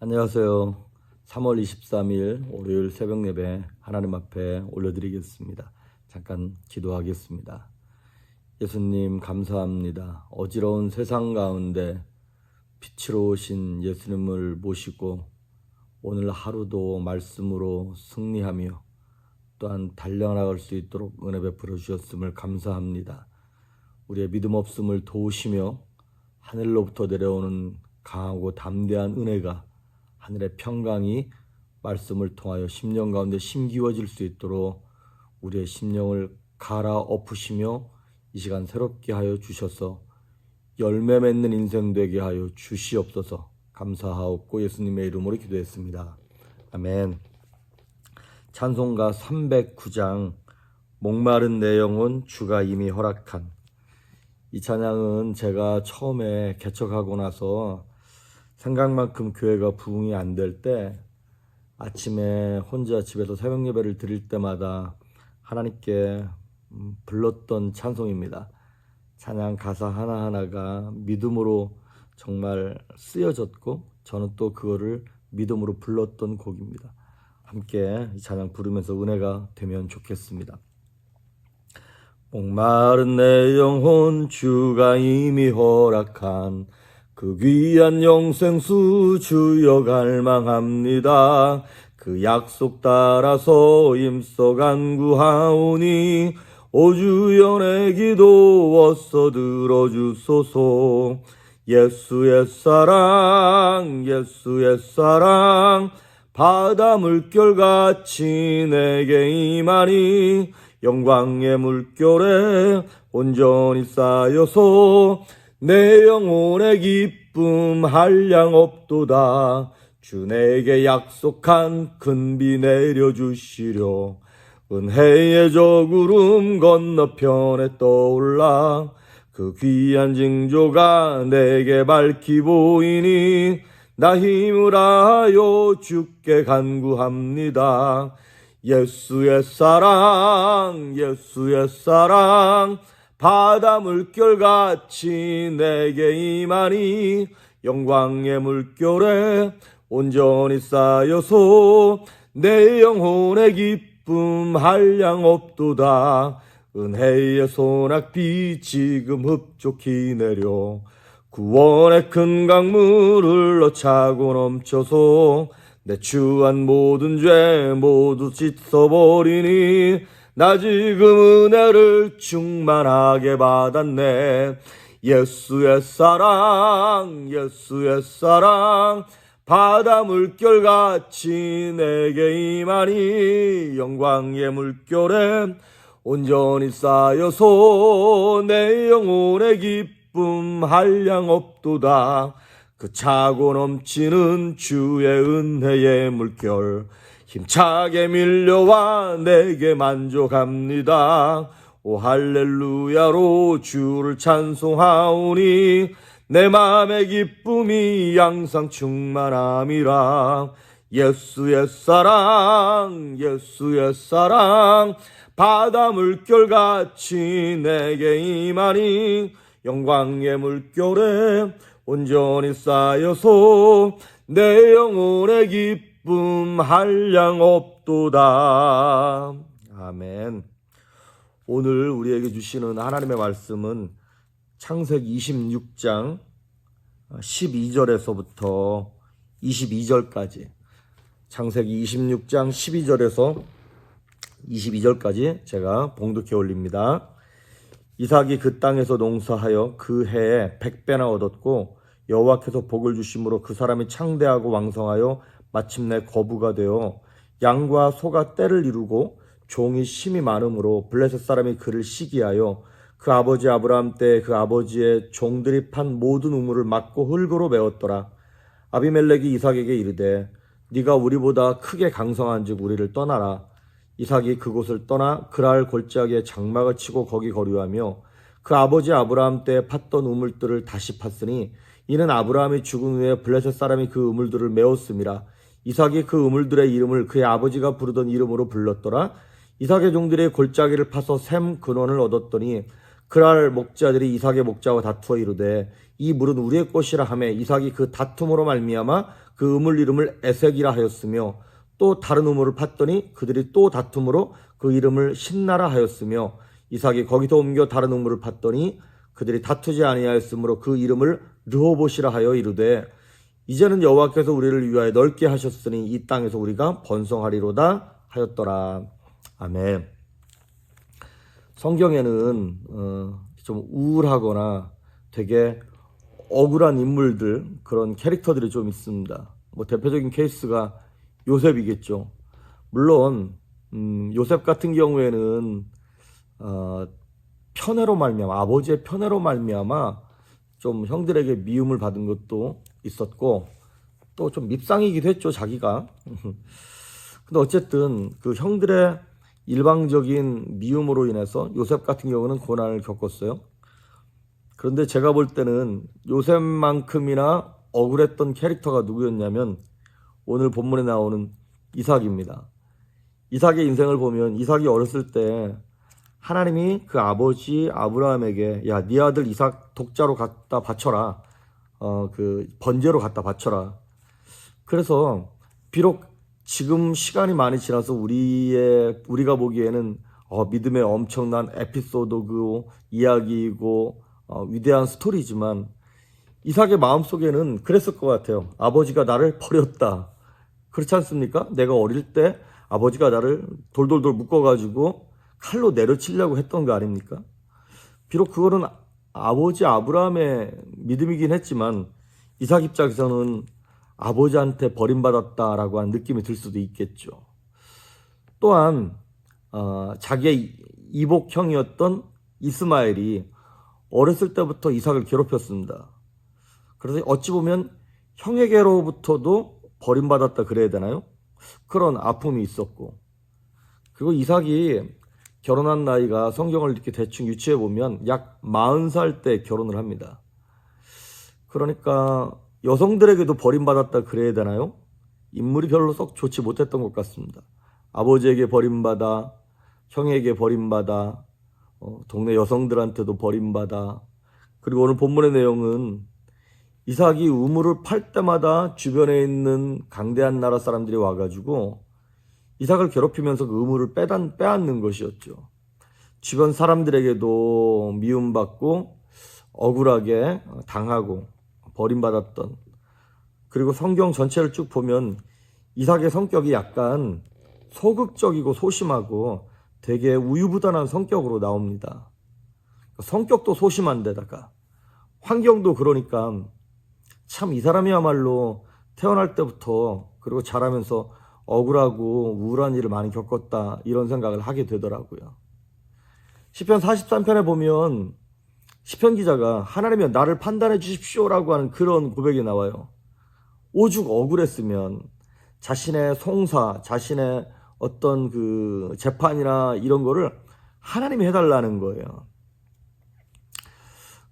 안녕하세요. 3월 23일 월요일 새벽 예배 하나님 앞에 올려드리겠습니다. 잠깐 기도하겠습니다. 예수님 감사합니다. 어지러운 세상 가운데 빛으로 오신 예수님을 모시고 오늘 하루도 말씀으로 승리하며 또한 달려나갈 수 있도록 은혜 베풀어 주셨음을 감사합니다. 우리의 믿음 없음을 도우시며 하늘로부터 내려오는 강하고 담대한 은혜가 하늘의 평강이 말씀을 통하여 심령 가운데 심기워질 수 있도록 우리의 심령을 갈아엎으시며 이 시간 새롭게 하여 주셔서 열매 맺는 인생 되게 하여 주시옵소서. 감사하옵고 예수님의 이름으로 기도했습니다. 아멘. 찬송가 309장 목마른 내 영혼 주가 이미 허락한, 이 찬양은 제가 처음에 개척하고 나서 생각만큼 교회가 부흥이 안 될 때 아침에 혼자 집에서 새벽 예배를 드릴 때마다 하나님께 불렀던 찬송입니다. 찬양 가사 하나하나가 믿음으로 정말 쓰여졌고 저는 또 그거를 믿음으로 불렀던 곡입니다. 함께 이 찬양 부르면서 은혜가 되면 좋겠습니다. 목마른 내 영혼 주가 이미 허락한 그 귀한 영생수 주여 갈망합니다. 그 약속 따라서 힘써 간구하오니 오 주여 내 기도 어서 들어주소서. 예수의 사랑 예수의 사랑 바다 물결같이 내게 임하니 영광의 물결에 온전히 쌓여서 내 영혼의 기쁨 한량 없도다. 주 내게 약속한 큰 비 내려주시려 은혜의 저 구름 건너편에 떠올라 그 귀한 징조가 내게 밝히 보이니 나 힘을 하여 주께 간구합니다. 예수의 사랑 예수의 사랑 바다 물결같이 내게 임하니 영광의 물결에 온전히 쌓여서 내 영혼의 기쁨 한량 없도다. 은혜의 소낙비 지금 흡족히 내려 구원의 큰 강물 흘러차고 넘쳐서 내 추한 모든 죄 모두 씻어버리니 나 지금 은혜를 충만하게 받았네. 예수의 사랑 예수의 사랑 바다 물결같이 내게 임하니 영광의 물결에 온전히 쌓여서 내 영혼의 기쁨 한량 없도다. 그 차고 넘치는 주의 은혜의 물결 힘차게 밀려와 내게 만족합니다. 오 할렐루야로 주를 찬송하오니 내 맘의 기쁨이 항상 충만함이라. 예수의 사랑 예수의 사랑 바다 물결같이 내게 임하니 영광의 물결에 온전히 쌓여서 내 영혼의 기쁨 한량 없도다. 아멘. 오늘 우리에게 주시는 하나님의 말씀은 창세기 26장 12절에서부터 22절까지, 창세기 26장 12절에서 22절까지 제가 봉독해 올립니다. 이삭이 그 땅에서 농사하여 그 해에 100배나 얻었고 여호와께서 복을 주심으로 그 사람이 창대하고 왕성하여 마침내 거부가 되어 양과 소가 떼를 이루고 종이 심이 많으므로 블레셋 사람이 그를 시기하여 그 아버지 아브라함 때 그 아버지의 종들이 판 모든 우물을 막고 흙으로 메웠더라. 아비멜렉이 이삭에게 이르되 네가 우리보다 크게 강성한즉 우리를 떠나라. 이삭이 그곳을 떠나 그랄 골짜기에 장막을 치고 거기 거류하며 그 아버지 아브라함 때 팠던 우물들을 다시 팠으니 이는 아브라함이 죽은 후에 블레셋 사람이 그 우물들을 메웠음이라. 이삭이 그 우물들의 이름을 그의 아버지가 부르던 이름으로 불렀더라. 이삭의 종들이 골짜기를 파서 샘 근원을 얻었더니 그랄 목자들이 이삭의 목자와 다투어 이르되 이 물은 우리의 것이라 하매 이삭이 그 다툼으로 말미암아 그 우물 이름을 에색이라 하였으며 또 다른 우물을 팠더니 그들이 또 다툼으로 그 이름을 신나라 하였으며 이삭이 거기서 옮겨 다른 우물을 팠더니 그들이 다투지 아니하였으므로 그 이름을 르호봇이라 하여 이르되 이제는 여호와께서 우리를 위하여 넓게 하셨으니 이 땅에서 우리가 번성하리로다 하였더라. 아멘. 성경에는 좀 우울하거나 되게 억울한 인물들, 그런 캐릭터들이 좀 있습니다. 뭐 대표적인 케이스가 요셉이겠죠. 물론 요셉 같은 경우에는 편애로 말미암아, 아버지의 편애로 말미암아 좀 형들에게 미움을 받은 것도 있었고 또 좀 밉상이기도 했죠, 자기가. 근데 어쨌든 그 형들의 일방적인 미움으로 인해서 요셉 같은 경우는 고난을 겪었어요. 그런데 제가 볼 때는 요셉만큼이나 억울했던 캐릭터가 누구였냐면 오늘 본문에 나오는 이삭입니다. 이삭의 인생을 보면 이삭이 어렸을 때 하나님이 그 아버지 아브라함에게 야, 네 아들 이삭 독자로 갖다 바쳐라. 그 번제로 갖다 바쳐라. 그래서 비록 지금 시간이 많이 지나서 우리가 보기에는 믿음의 엄청난 에피소드고 이야기이고 위대한 스토리지만 이삭의 마음속에는 그랬을 것 같아요. 아버지가 나를 버렸다. 그렇지 않습니까? 내가 어릴 때 아버지가 나를 돌돌돌 묶어가지고 칼로 내려치려고 했던 거 아닙니까? 비록 그거는 아버지 아브라함의 믿음이긴 했지만 이삭 입장에서는 아버지한테 버림받았다라고 하는 느낌이 들 수도 있겠죠. 또한 자기의 이복형이었던 이스마엘이 어렸을 때부터 이삭을 괴롭혔습니다. 그래서 어찌 보면 형에게로부터도 버림받았다 그래야 되나요? 그런 아픔이 있었고, 그리고 이삭이 결혼한 나이가 성경을 이렇게 대충 유추해 보면 약 40살 때 결혼을 합니다. 그러니까 여성들에게도 버림받았다 그래야 되나요? 인물이 별로 썩 좋지 못했던 것 같습니다. 아버지에게 버림받아, 형에게 버림받아, 동네 여성들한테도 버림받아. 그리고 오늘 본문의 내용은 이삭이 우물을 팔 때마다 주변에 있는 강대한 나라 사람들이 와가지고 이삭을 괴롭히면서 그 우물을 빼앗는 것이었죠. 주변 사람들에게도 미움받고 억울하게 당하고 버림받았던, 그리고 성경 전체를 쭉 보면 이삭의 성격이 약간 소극적이고 소심하고 되게 우유부단한 성격으로 나옵니다. 성격도 소심한 데다가 환경도 그러니까 참 이 사람이야말로 태어날 때부터 그리고 자라면서 억울하고 우울한 일을 많이 겪었다, 이런 생각을 하게 되더라고요. 시편 43편에 보면 시편 기자가 하나님이여 나를 판단해 주십시오라고 하는 그런 고백이 나와요. 오죽 억울했으면 자신의 송사, 자신의 어떤 그 재판이나 이런 거를 하나님이 해달라는 거예요.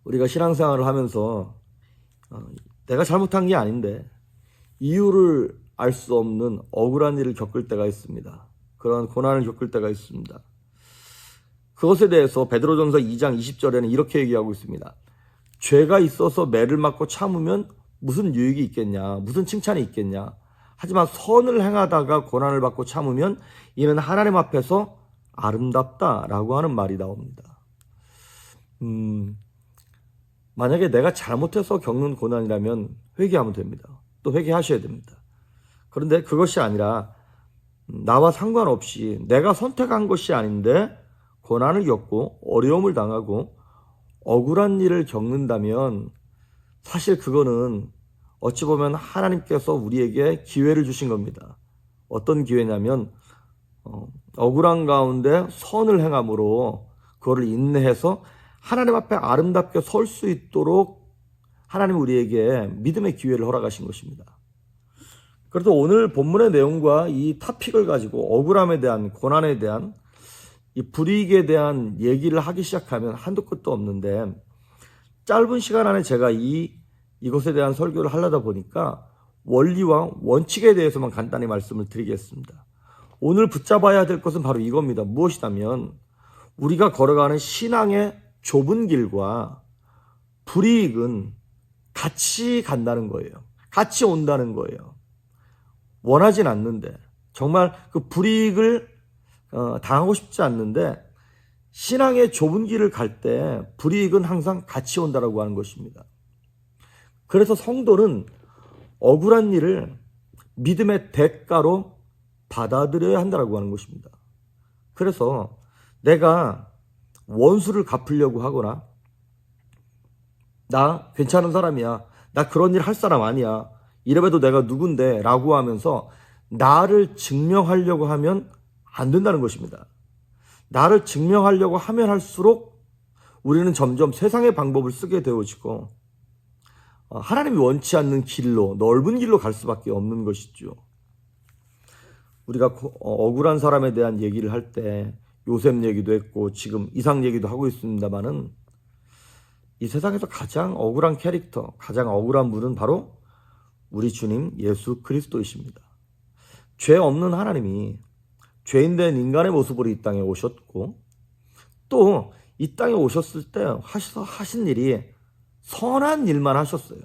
우리가 신앙생활을 하면서 내가 잘못한 게 아닌데 이유를 알 수 없는 억울한 일을 겪을 때가 있습니다. 그런 고난을 겪을 때가 있습니다. 그것에 대해서 베드로전서 2장 20절에는 이렇게 얘기하고 있습니다. 죄가 있어서 매를 맞고 참으면 무슨 유익이 있겠냐, 무슨 칭찬이 있겠냐. 하지만 선을 행하다가 고난을 받고 참으면 이는 하나님 앞에서 아름답다라고 하는 말이 나옵니다. 만약에 내가 잘못해서 겪는 고난이라면 회개하면 됩니다. 또 회개하셔야 됩니다. 그런데 그것이 아니라 나와 상관없이 내가 선택한 것이 아닌데 고난을 겪고 어려움을 당하고 억울한 일을 겪는다면 사실 그거는 어찌 보면 하나님께서 우리에게 기회를 주신 겁니다. 어떤 기회냐면 억울한 가운데 선을 행함으로 그거를 인내해서 하나님 앞에 아름답게 설 수 있도록 하나님 우리에게 믿음의 기회를 허락하신 것입니다. 그래서 오늘 본문의 내용과 이 토픽을 가지고 억울함에 대한, 고난에 대한, 이 불이익에 대한 얘기를 하기 시작하면 한도 끝도 없는데 짧은 시간 안에 제가 이것에 대한 설교를 하려다 보니까 원리와 원칙에 대해서만 간단히 말씀을 드리겠습니다. 오늘 붙잡아야 될 것은 바로 이겁니다. 무엇이냐면 우리가 걸어가는 신앙의 좁은 길과 불이익은 같이 간다는 거예요. 같이 온다는 거예요. 원하진 않는데, 정말 그 불이익을 당하고 싶지 않는데, 신앙의 좁은 길을 갈 때 불이익은 항상 같이 온다라고 하는 것입니다. 그래서 성도는 억울한 일을 믿음의 대가로 받아들여야 한다라고 하는 것입니다. 그래서 내가 원수를 갚으려고 하거나, 나 괜찮은 사람이야, 나 그런 일 할 사람 아니야, 이래봬도 내가 누군데 라고 하면서 나를 증명하려고 하면 안 된다는 것입니다. 나를 증명하려고 하면 할수록 우리는 점점 세상의 방법을 쓰게 되어지고 하나님이 원치 않는 길로, 넓은 길로 갈 수밖에 없는 것이죠. 우리가 억울한 사람에 대한 얘기를 할 때 요셉 얘기도 했고 지금 이삭 얘기도 하고 있습니다만은, 이 세상에서 가장 억울한 캐릭터, 가장 억울한 분은 바로 우리 주님 예수 그리스도이십니다. 죄 없는 하나님이 죄인된 인간의 모습으로 이 땅에 오셨고, 또 이 땅에 오셨을 때 하신 일이 선한 일만 하셨어요.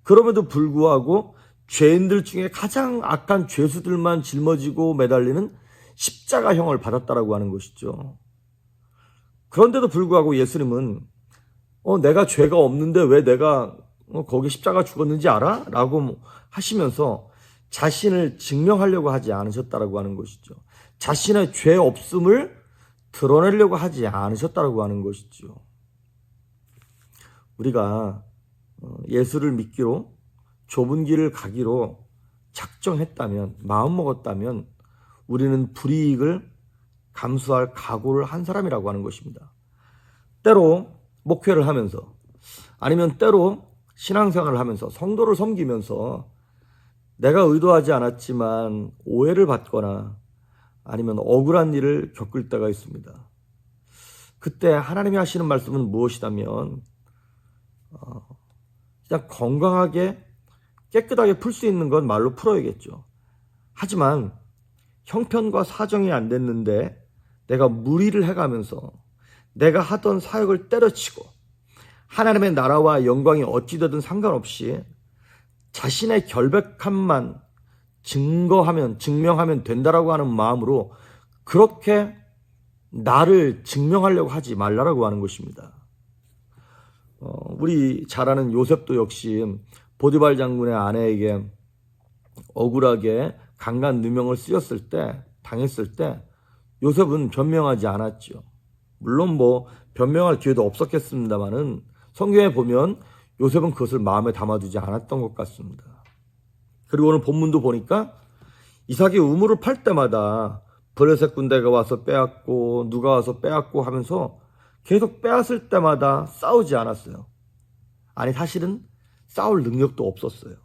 그럼에도 불구하고 죄인들 중에 가장 악한 죄수들만 짊어지고 매달리는 십자가형을 받았다라고 하는 것이죠. 그런데도 불구하고 예수님은 내가 죄가 없는데 왜 내가 거기 십자가 죽었는지 알아? 라고 하시면서 자신을 증명하려고 하지 않으셨다라고 하는 것이죠. 자신의 죄 없음을 드러내려고 하지 않으셨다라고 하는 것이죠. 우리가 예수를 믿기로, 좁은 길을 가기로 작정했다면, 마음먹었다면 우리는 불이익을 감수할 각오를 한 사람이라고 하는 것입니다. 때로 목회를 하면서, 아니면 때로 신앙생활을 하면서, 성도를 섬기면서 내가 의도하지 않았지만 오해를 받거나 아니면 억울한 일을 겪을 때가 있습니다. 그때 하나님이 하시는 말씀은 무엇이냐면, 그냥 건강하게 깨끗하게 풀 수 있는 건 말로 풀어야겠죠. 하지만 형편과 사정이 안 됐는데 내가 무리를 해가면서 내가 하던 사역을 때려치고 하나님의 나라와 영광이 어찌되든 상관없이 자신의 결백함만 증명하면 된다라고 하는 마음으로 그렇게 나를 증명하려고 하지 말라라고 하는 것입니다. 우리 잘 아는 요셉도 역시 보디발 장군의 아내에게 억울하게 강간 누명을 당했을 때 요셉은 변명하지 않았죠. 물론 변명할 기회도 없었겠습니다만은 성경에 보면 요셉은 그것을 마음에 담아두지 않았던 것 같습니다. 그리고 오늘 본문도 보니까 이삭이 우물을 팔 때마다 블레셋 군대가 와서 빼앗고 누가 와서 빼앗고 하면서 계속 빼앗을 때마다 싸우지 않았어요. 아니, 사실은 싸울 능력도 없었어요.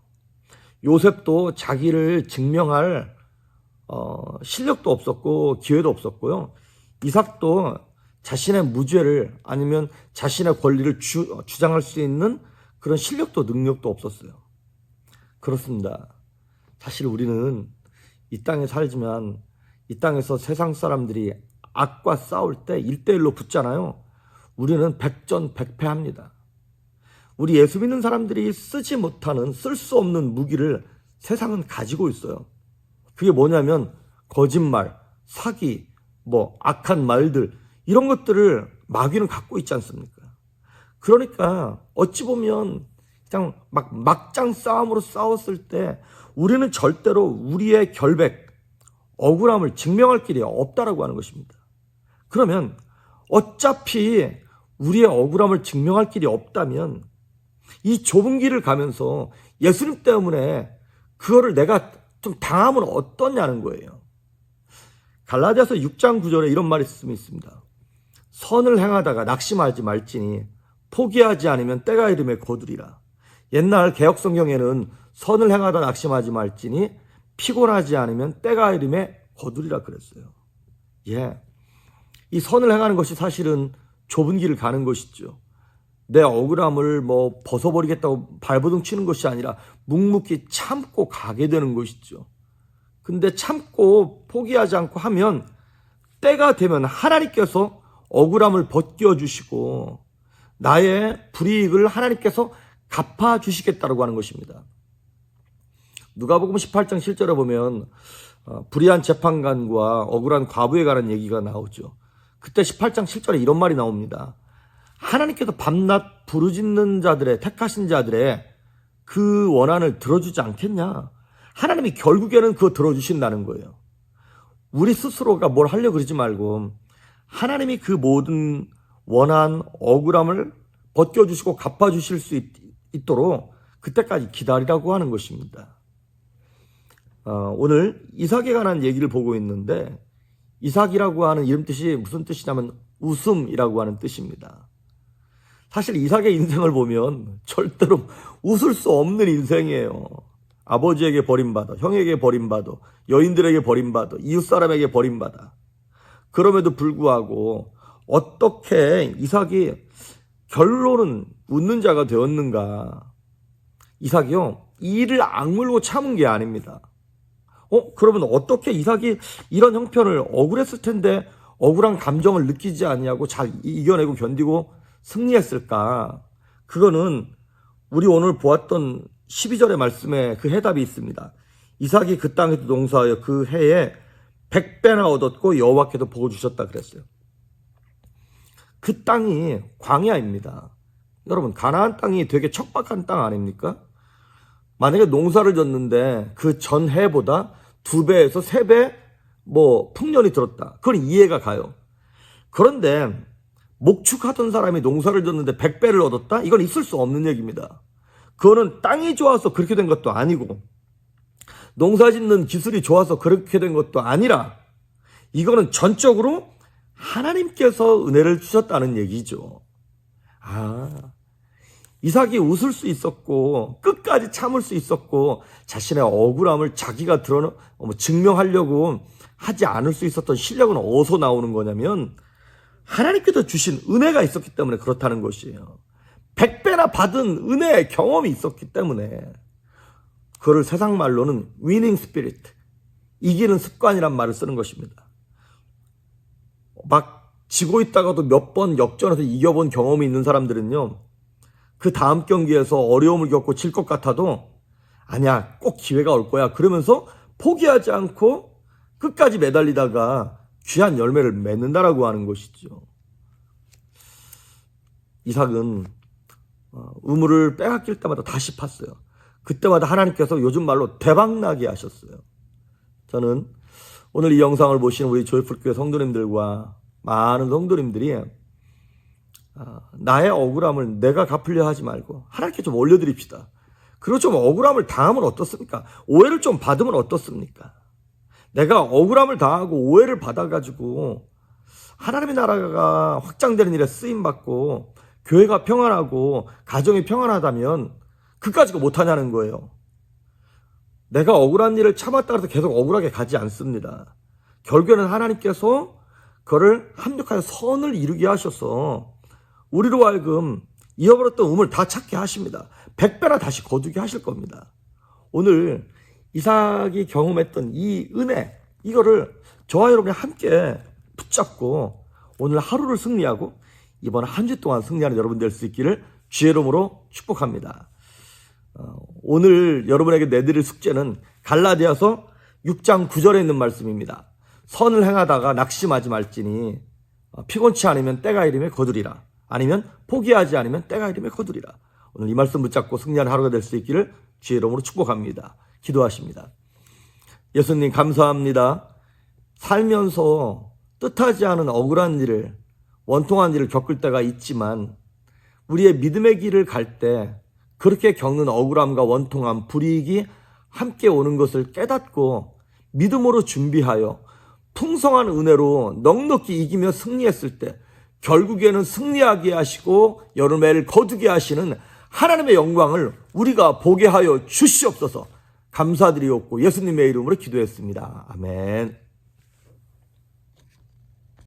요셉도 자기를 증명할 실력도 없었고 기회도 없었고요. 이삭도 자신의 무죄를, 아니면 자신의 권리를 주장할 수 있는 그런 실력도 능력도 없었어요. 그렇습니다. 사실 우리는 이 땅에 살지만 이 땅에서 세상 사람들이 악과 싸울 때 1대1로 붙잖아요. 우리는 백전백패합니다. 우리 예수 믿는 사람들이 쓰지 못하는, 쓸 수 없는 무기를 세상은 가지고 있어요. 그게 뭐냐면 거짓말, 사기, 악한 말들, 이런 것들을 마귀는 갖고 있지 않습니까? 그러니까 어찌 보면 그냥 막장 싸움으로 싸웠을 때 우리는 절대로 우리의 결백, 억울함을 증명할 길이 없다라고 하는 것입니다. 그러면 어차피 우리의 억울함을 증명할 길이 없다면 이 좁은 길을 가면서 예수님 때문에 그거를 내가 좀 당하면 어떠냐는 거예요. 갈라디아서 6장 9절에 이런 말씀이 있습니다. 선을 행하다가 낙심하지 말지니 포기하지 않으면 때가 이름에 거두리라. 옛날 개역성경에는 선을 행하다 낙심하지 말지니 피곤하지 않으면 때가 이름에 거두리라 그랬어요. 이 선을 행하는 것이 사실은 좁은 길을 가는 것이죠. 내 억울함을 벗어버리겠다고 발버둥 치는 것이 아니라 묵묵히 참고 가게 되는 것이죠. 근데 참고 포기하지 않고 하면 때가 되면 하나님께서 억울함을 벗겨주시고 나의 불이익을 하나님께서 갚아주시겠다고 하는 것입니다. 누가복음 18장 7절에 보면 불의한 재판관과 억울한 과부에 관한 얘기가 나오죠. 그때 18장 7절에 이런 말이 나옵니다. 하나님께서 밤낮 부르짖는 자들의 택하신 자들의 그 원한을 들어주지 않겠냐. 하나님이 결국에는 그거 들어주신다는 거예요. 우리 스스로가 뭘 하려고 그러지 말고 하나님이 그 모든 원한 억울함을 벗겨주시고 갚아주실 수 있도록 그때까지 기다리라고 하는 것입니다. 오늘 이삭에 관한 얘기를 보고 있는데 이삭이라고 하는 이름 뜻이 무슨 뜻이냐면 웃음이라고 하는 뜻입니다. 사실 이삭의 인생을 보면 절대로 웃을 수 없는 인생이에요. 아버지에게 버림받아, 형에게 버림받아, 여인들에게 버림받아, 이웃사람에게 버림받아. 그럼에도 불구하고 어떻게 이삭이 결론은 웃는 자가 되었는가? 이삭이요, 이를 악물고 참은 게 아닙니다. 그러면 어떻게 이삭이 이런 형편을 억울했을 텐데 억울한 감정을 느끼지 않냐고 잘 이겨내고 견디고 승리했을까? 그거는 우리 오늘 보았던 12절의 말씀에 그 해답이 있습니다. 이삭이 그 땅에서 농사하여 그 해에 100배나 얻었고 여호와께서 복을 주셨다 그랬어요. 그 땅이 광야입니다. 여러분, 가나안 땅이 되게 척박한 땅 아닙니까? 만약에 농사를 졌는데 그 전 해보다 2배에서 3배 풍년이 들었다. 그건 이해가 가요. 그런데 목축하던 사람이 농사를 졌는데 100배를 얻었다? 이건 있을 수 없는 얘기입니다. 그거는 땅이 좋아서 그렇게 된 것도 아니고 농사 짓는 기술이 좋아서 그렇게 된 것도 아니라 이거는 전적으로 하나님께서 은혜를 주셨다는 얘기죠. 이삭이 웃을 수 있었고 끝까지 참을 수 있었고 자신의 억울함을 자기가 증명하려고 하지 않을 수 있었던 실력은 어디서 나오는 거냐면 하나님께서 주신 은혜가 있었기 때문에 그렇다는 것이에요. 100배나 받은 은혜의 경험이 있었기 때문에 그걸 세상 말로는 위닝 스피릿, 이기는 습관이란 말을 쓰는 것입니다. 막 지고 있다가도 몇 번 역전해서 이겨본 경험이 있는 사람들은요, 그 다음 경기에서 어려움을 겪고 질 것 같아도 아니야, 꼭 기회가 올 거야 그러면서 포기하지 않고 끝까지 매달리다가 귀한 열매를 맺는다라고 하는 것이죠. 이삭은 우물을 빼앗길 때마다 다시 팠어요. 그때마다 하나님께서 요즘 말로 대박나게 하셨어요. 저는 오늘 이 영상을 보시는 우리 조이풀교회 성도님들과 많은 성도님들이 나의 억울함을 내가 갚으려 하지 말고 하나님께 좀 올려드립시다. 그리고 좀 억울함을 당하면 어떻습니까? 오해를 좀 받으면 어떻습니까? 내가 억울함을 당하고 오해를 받아가지고 하나님의 나라가 확장되는 일에 쓰임받고 교회가 평안하고 가정이 평안하다면 그까지가 못하냐는 거예요. 내가 억울한 일을 참았다 해서 계속 억울하게 가지 않습니다. 결국에는 하나님께서 그를 합력하여 선을 이루게 하셔서 우리로 하여금 잃어버렸던 우물 다 찾게 하십니다. 100배나 다시 거두게 하실 겁니다. 오늘 이삭이 경험했던 이 은혜, 이거를 저와 여러분이 함께 붙잡고 오늘 하루를 승리하고 이번 한 주 동안 승리하는 여러분 될 수 있기를 주의 이름으로 축복합니다. 오늘 여러분에게 내드릴 숙제는 갈라디아서 6장 9절에 있는 말씀입니다. 선을 행하다가 낙심하지 말지니 피곤치 않으면 때가 이름에 거두리라. 아니면 포기하지 않으면 때가 이름에 거두리라. 오늘 이 말씀 붙잡고 승리하는 하루가 될 수 있기를 주의 이름으로 축복합니다. 기도하십니다. 예수님 감사합니다. 살면서 뜻하지 않은 억울한 일을, 원통한 일을 겪을 때가 있지만 우리의 믿음의 길을 갈 때 그렇게 겪는 억울함과 원통함, 불이익이 함께 오는 것을 깨닫고 믿음으로 준비하여 풍성한 은혜로 넉넉히 이기며 승리했을 때 결국에는 승리하게 하시고 여름에를 거두게 하시는 하나님의 영광을 우리가 보게 하여 주시옵소서. 감사드리옵고 예수님의 이름으로 기도했습니다. 아멘.